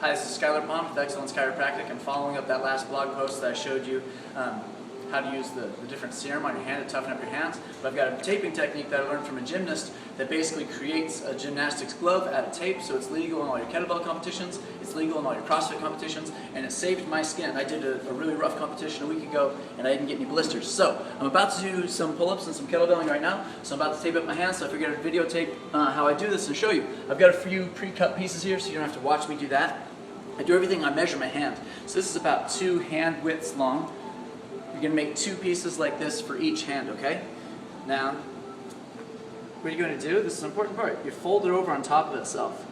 Hi, this is Skylar Pond with Excellence Chiropractic. I'm following up that last blog post that I showed you how to use the different serum on your hand to toughen up your hands. But I've got a taping technique that I learned from a gymnast that basically creates a gymnastics glove out of tape, so it's legal in all your kettlebell competitions, it's legal in all your Crossfit competitions, and it saved my skin. I did a really rough competition a week ago and I didn't get any blisters. So I'm about to do some pull-ups and some kettlebelling right now, so I'm about to tape up my hands, so I figured I'd videotape how I do this and show you. I've got a few pre-cut pieces here so you don't have to watch me do that. I do everything, I measure my hand. So this is about 2 hand widths long. You're going to make 2 pieces like this for each hand, okay? Now, what you're going to do, this is an important part, you fold it over on top of itself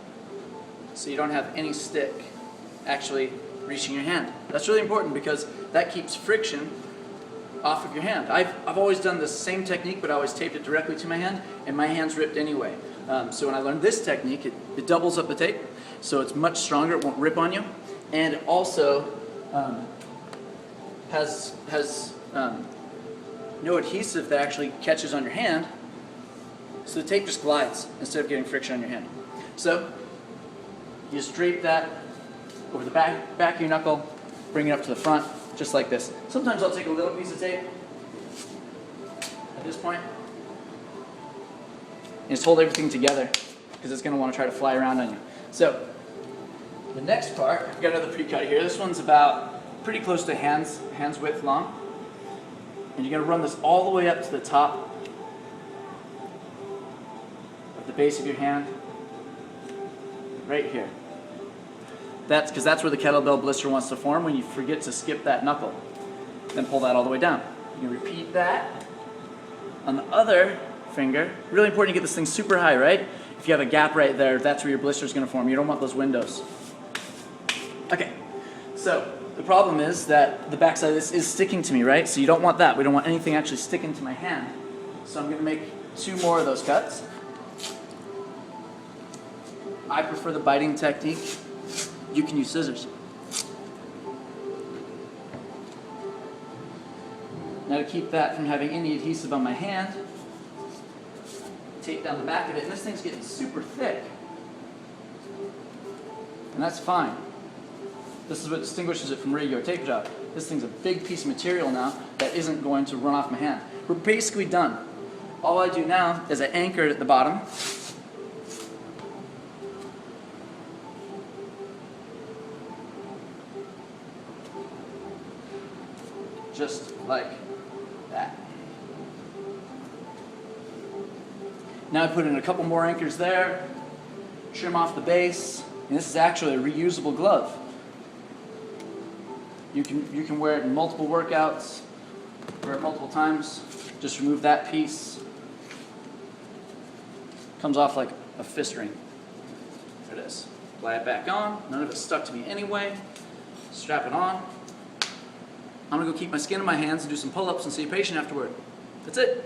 so you don't have any stick actually reaching your hand. That's really important because that keeps friction off of your hand. I've always done the same technique, but I always taped it directly to my hand, and my hand's ripped anyway. So when I learned this technique, it doubles up the tape, so it's much stronger, it won't rip on you, and it also has no adhesive that actually catches on your hand, so the tape just glides instead of getting friction on your hand. So you just drape that over the back of your knuckle, bring it up to the front, just like this. Sometimes I'll take a little piece of tape at this point and just hold everything together because it's going to want to try to fly around on you. So the next part, I've got another pre-cut here. This one's about pretty close to hands width long. And you're going to run this all the way up to the top of the base of your hand, right here. That's because that's where the kettlebell blister wants to form when you forget to skip that knuckle. Then pull that all the way down. You can repeat that on the other finger. Really important to get this thing super high, right? If you have a gap right there, that's where your blister is going to form. You don't want those windows. Okay, so the problem is that the backside of this is sticking to me, right? So you don't want that. We don't want anything actually sticking to my hand. So I'm going to make 2 more of those cuts. I prefer the biting technique. You can use scissors. Now to keep that from having any adhesive on my hand, tape down the back of it, and this thing's getting super thick. And that's fine. This is what distinguishes it from a regular tape job. This thing's a big piece of material now that isn't going to run off my hand. We're basically done. All I do now is I anchor it at the bottom. Just like that. Now I put in a couple more anchors there, trim off the base, and this is actually a reusable glove. You can wear it in multiple workouts, wear it multiple times. Just remove that piece. Comes off like a fist ring. There it is. Apply it back on. None of it stuck to me anyway. Strap it on. I'm gonna go keep my skin in my hands and do some pull-ups and see a patient afterward. That's it.